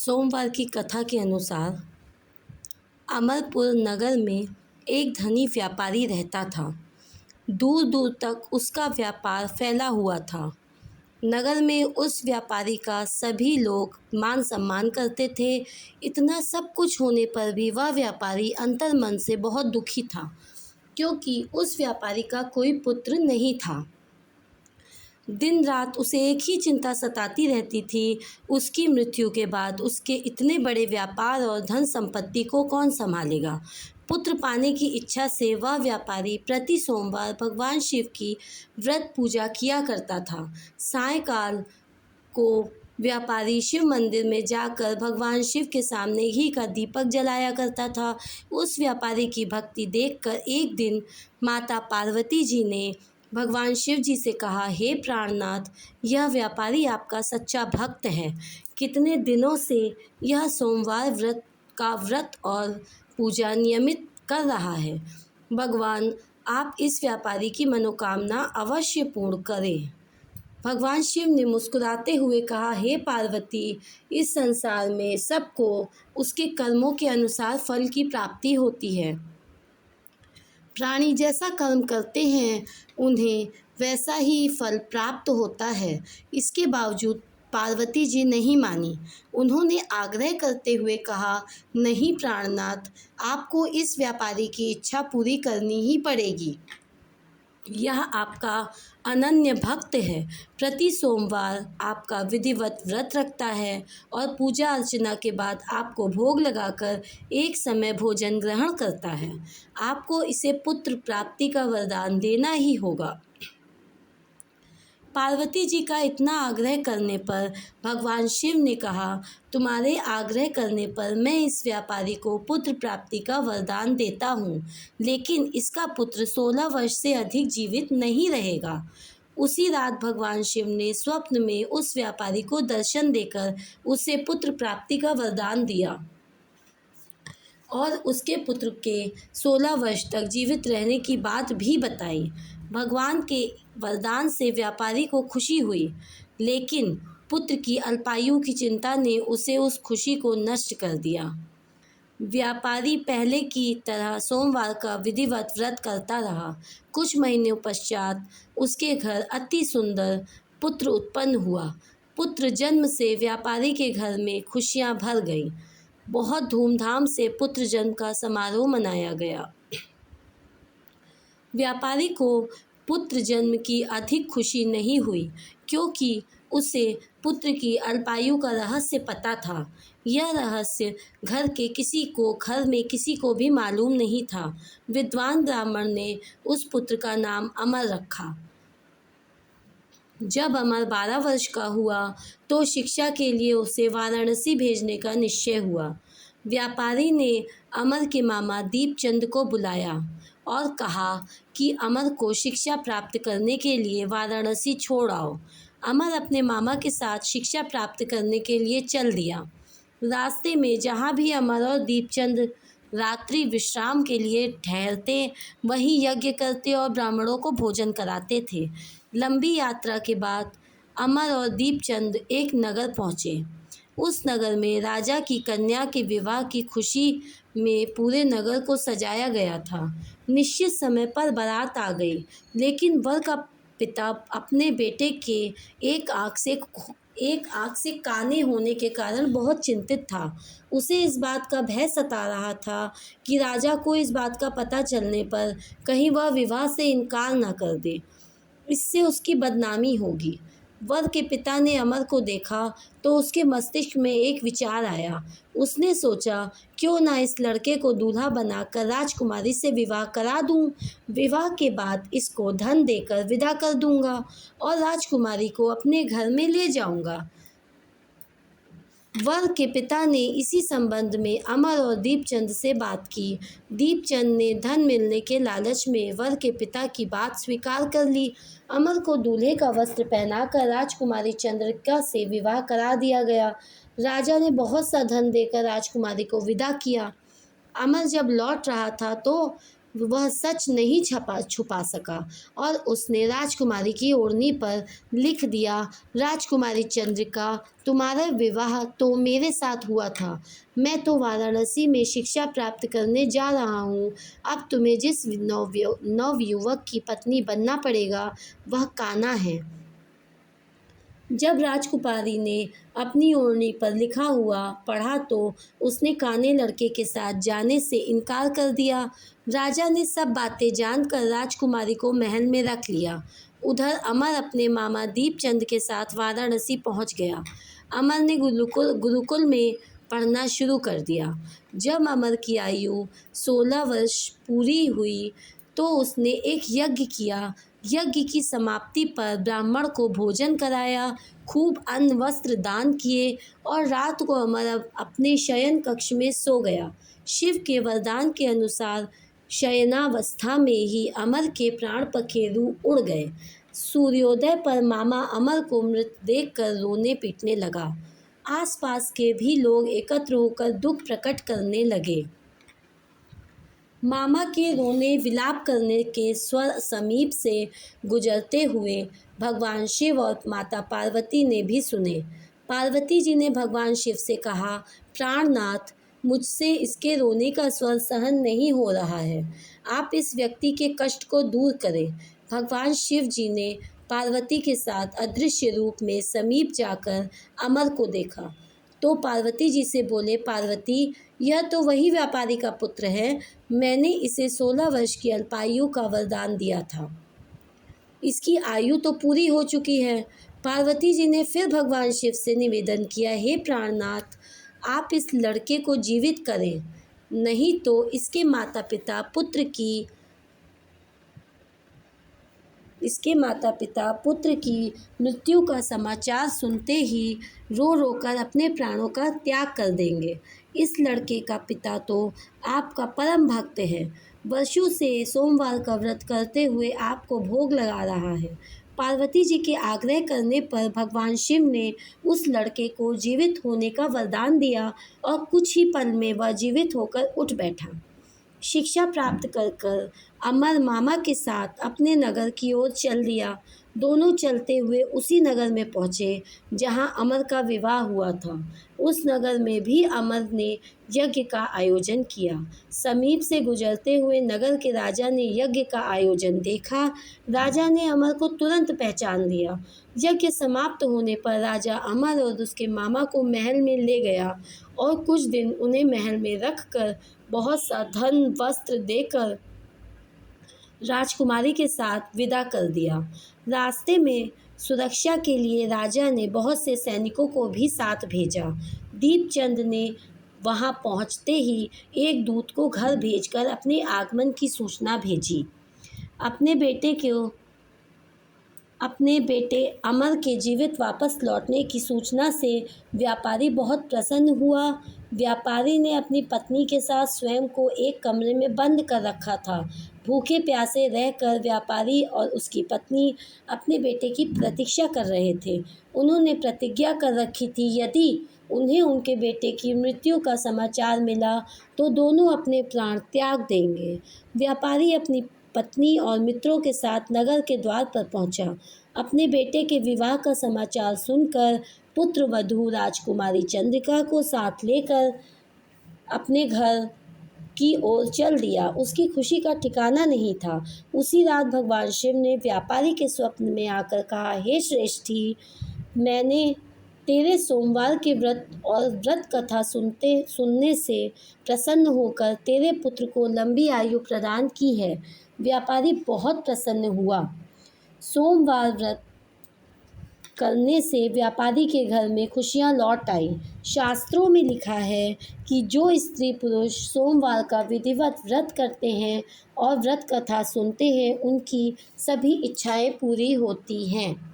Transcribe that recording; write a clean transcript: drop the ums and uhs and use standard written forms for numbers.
सोमवार की कथा के अनुसार अमरपुर नगर में एक धनी व्यापारी रहता था। दूर दूर तक उसका व्यापार फैला हुआ था। नगर में उस व्यापारी का सभी लोग मान सम्मान करते थे। इतना सब कुछ होने पर भी वह व्यापारी अंतर्मन से बहुत दुखी था, क्योंकि उस व्यापारी का कोई पुत्र नहीं था। दिन रात उसे एक ही चिंता सताती रहती थी, उसकी मृत्यु के बाद उसके इतने बड़े व्यापार और धन संपत्ति को कौन संभालेगा। पुत्र पाने की इच्छा से वह व्यापारी प्रति सोमवार भगवान शिव की व्रत पूजा किया करता था। सायंकाल को व्यापारी शिव मंदिर में जाकर भगवान शिव के सामने घी का दीपक जलाया करता था। उस व्यापारी की भक्ति देखकर एक दिन माता पार्वती जी ने भगवान शिव जी से कहा, हे प्राणनाथ, यह व्यापारी आपका सच्चा भक्त है। कितने दिनों से यह सोमवार व्रत और पूजा नियमित कर रहा है। भगवान, आप इस व्यापारी की मनोकामना अवश्य पूर्ण करें। भगवान शिव ने मुस्कुराते हुए कहा, हे पार्वती, इस संसार में सबको उसके कर्मों के अनुसार फल की प्राप्ति होती है। प्राणी जैसा कर्म करते हैं उन्हें वैसा ही फल प्राप्त होता है। इसके बावजूद पार्वती जी नहीं मानी। उन्होंने आग्रह करते हुए कहा, नहीं प्राणनाथ, आपको इस व्यापारी की इच्छा पूरी करनी ही पड़ेगी। यह आपका अनन्य भक्त है, प्रति सोमवार आपका विधिवत व्रत रखता है और पूजा अर्चना के बाद आपको भोग लगाकर एक समय भोजन ग्रहण करता है। आपको इसे पुत्र प्राप्ति का वरदान देना ही होगा। पार्वती जी का इतना आग्रह करने पर भगवान शिव ने कहा, तुम्हारे आग्रह करने पर मैं इस व्यापारी को पुत्र प्राप्ति का वरदान देता हूँ, लेकिन इसका पुत्र 16 वर्ष से अधिक जीवित नहीं रहेगा। उसी रात भगवान शिव ने स्वप्न में उस व्यापारी को दर्शन देकर उसे पुत्र प्राप्ति का वरदान दिया और उसके पुत्र के 16 वर्ष तक जीवित रहने की बात भी बताई। भगवान के वरदान से व्यापारी को खुशी हुई, लेकिन पुत्र की अल्पायु की चिंता ने उसे उस खुशी को नष्ट कर दिया। व्यापारी पहले की तरह सोमवार का विधिवत व्रत करता रहा। कुछ महीनों पश्चात उसके घर अति सुंदर पुत्र उत्पन्न हुआ। पुत्र जन्म से व्यापारी के घर में खुशियां भर गईं। बहुत धूमधाम से पुत्र जन्म का समारोह मनाया गया। व्यापारी को पुत्र जन्म की अधिक खुशी नहीं हुई, क्योंकि उसे पुत्र की अल्पायु का रहस्य पता था। यह रहस्य घर में किसी को भी मालूम नहीं था। विद्वान ब्राह्मण ने उस पुत्र का नाम अमर रखा। जब अमर 12 वर्ष का हुआ तो शिक्षा के लिए उसे वाराणसी भेजने का निश्चय हुआ। व्यापारी ने अमर के मामा दीपचंद को बुलाया और कहा कि अमर को शिक्षा प्राप्त करने के लिए वाराणसी छोड़ आओ। अमर अपने मामा के साथ शिक्षा प्राप्त करने के लिए चल दिया। रास्ते में जहाँ भी अमर और दीपचंद रात्रि विश्राम के लिए ठहरते, वहीं यज्ञ करते और ब्राह्मणों को भोजन कराते थे। लंबी यात्रा के बाद अमर और दीपचंद एक नगर पहुँचे। उस नगर में राजा की कन्या के विवाह की खुशी में पूरे नगर को सजाया गया था। निश्चित समय पर बारात आ गई, लेकिन वर का पिता अपने बेटे के एक आँख से काने होने के कारण बहुत चिंतित था। उसे इस बात का भय सता रहा था कि राजा को इस बात का पता चलने पर कहीं वह विवाह से इनकार न कर दे, इससे उसकी बदनामी होगी। वर के पिता ने अमर को देखा तो उसके मस्तिष्क में एक विचार आया। उसने सोचा, क्यों ना इस लड़के को दूल्हा बनाकर राजकुमारी से विवाह करा दूं। विवाह के बाद इसको धन देकर विदा कर दूंगा और राजकुमारी को अपने घर में ले जाऊंगा। वर के पिता ने इसी संबंध में अमर और दीपचंद से बात की। दीपचंद ने धन मिलने के लालच में वर के पिता की बात स्वीकार कर ली। अमर को दूल्हे का वस्त्र पहनाकर राजकुमारी चंद्रिका से विवाह करा दिया गया। राजा ने बहुत सा धन देकर राजकुमारी को विदा किया। अमर जब लौट रहा था तो वह सच नहीं छुपा सका और उसने राजकुमारी की ओढ़नी पर लिख दिया, राजकुमारी चंद्रिका, तुम्हारा विवाह तो मेरे साथ हुआ था। मैं तो वाराणसी में शिक्षा प्राप्त करने जा रहा हूँ। अब तुम्हें जिस नवयुवक की पत्नी बनना पड़ेगा वह कान्हा है। जब राजकुमारी ने अपनी ओढ़नी पर लिखा हुआ पढ़ा तो उसने काने लड़के के साथ जाने से इनकार कर दिया। राजा ने सब बातें जानकर राजकुमारी को महल में रख लिया। उधर अमर अपने मामा दीपचंद के साथ वाराणसी पहुंच गया। अमर ने गुरुकुल में पढ़ना शुरू कर दिया। जब अमर की आयु 16 वर्ष पूरी हुई तो उसने एक यज्ञ किया। यज्ञ की समाप्ति पर ब्राह्मण को भोजन कराया, खूब अन्न वस्त्र दान किए और रात को अमर अपने शयन कक्ष में सो गया। शिव के वरदान के अनुसार शयनावस्था में ही अमर के प्राण पखेरु उड़ गए। सूर्योदय पर मामा अमर को मृत देखकर रोने पीटने लगा। आसपास के भी लोग एकत्र होकर दुख प्रकट करने लगे। मामा के रोने विलाप करने के स्वर समीप से गुजरते हुए भगवान शिव और माता पार्वती ने भी सुने। पार्वती जी ने भगवान शिव से कहा, प्राणनाथ, मुझसे इसके रोने का स्वर सहन नहीं हो रहा है। आप इस व्यक्ति के कष्ट को दूर करें। भगवान शिव जी ने पार्वती के साथ अदृश्य रूप में समीप जाकर अमर को देखा तो पार्वती जी से बोले, पार्वती, यह तो वही व्यापारी का पुत्र है। मैंने इसे 16 वर्ष की अल्पायु का वरदान दिया था। इसकी आयु तो पूरी हो चुकी है। पार्वती जी ने फिर भगवान शिव से निवेदन किया, हे प्राणनाथ, आप इस लड़के को जीवित करें, नहीं तो इसके माता पिता पुत्र की मृत्यु का समाचार सुनते ही रो रो कर अपने प्राणों का त्याग कर देंगे। इस लड़के का पिता तो आपका परम भक्त है, वर्षों से सोमवार का व्रत करते हुए आपको भोग लगा रहा है। पार्वती जी के आग्रह करने पर भगवान शिव ने उस लड़के को जीवित होने का वरदान दिया और कुछ ही पल में वह जीवित होकर उठ बैठा। शिक्षा प्राप्त कर अमर मामा के साथ अपने नगर की ओर चल दिया। दोनों चलते हुए उसी नगर में पहुँचे जहाँ अमर का विवाह हुआ था। उस नगर में भी अमर ने यज्ञ का आयोजन किया। समीप से गुजरते हुए नगर के राजा ने यज्ञ का आयोजन देखा। राजा ने अमर को तुरंत पहचान लिया। यज्ञ समाप्त होने पर राजा अमर और उसके मामा को महल में ले गया और कुछ दिन उन्हें महल में रखकर बहुत सा धन वस्त्र देकर राजकुमारी के साथ विदा कर दिया। रास्ते में सुरक्षा के लिए राजा ने बहुत से सैनिकों को भी साथ भेजा। दीपचंद ने वहां पहुंचते ही एक दूत को घर भेजकर अपने आगमन की सूचना भेजी। अपने बेटे अमर के जीवित वापस लौटने की सूचना से व्यापारी बहुत प्रसन्न हुआ। व्यापारी ने अपनी पत्नी के साथ स्वयं को एक कमरे में बंद कर रखा था। भूखे प्यासे रहकर व्यापारी और उसकी पत्नी अपने बेटे की प्रतीक्षा कर रहे थे। उन्होंने प्रतिज्ञा कर रखी थी, यदि उन्हें उनके बेटे की मृत्यु का समाचार मिला तो दोनों अपने प्राण त्याग देंगे। व्यापारी अपनी पत्नी और मित्रों के साथ नगर के द्वार पर पहुंचा। अपने बेटे के विवाह का समाचार सुनकर पुत्र वधू राजकुमारी चंद्रिका को साथ लेकर अपने घर की ओर चल दिया। उसकी खुशी का ठिकाना नहीं था। उसी रात भगवान शिव ने व्यापारी के स्वप्न में आकर कहा, हे श्रेष्ठी, मैंने तेरे सोमवार के व्रत और व्रत कथा सुनने से प्रसन्न होकर तेरे पुत्र को लंबी आयु प्रदान की है। व्यापारी बहुत प्रसन्न हुआ। सोमवार व्रत करने से व्यापारी के घर में खुशियां लौट आई। शास्त्रों में लिखा है कि जो स्त्री पुरुष सोमवार का विधिवत व्रत करते हैं और व्रत कथा सुनते हैं, उनकी सभी इच्छाएं पूरी होती हैं।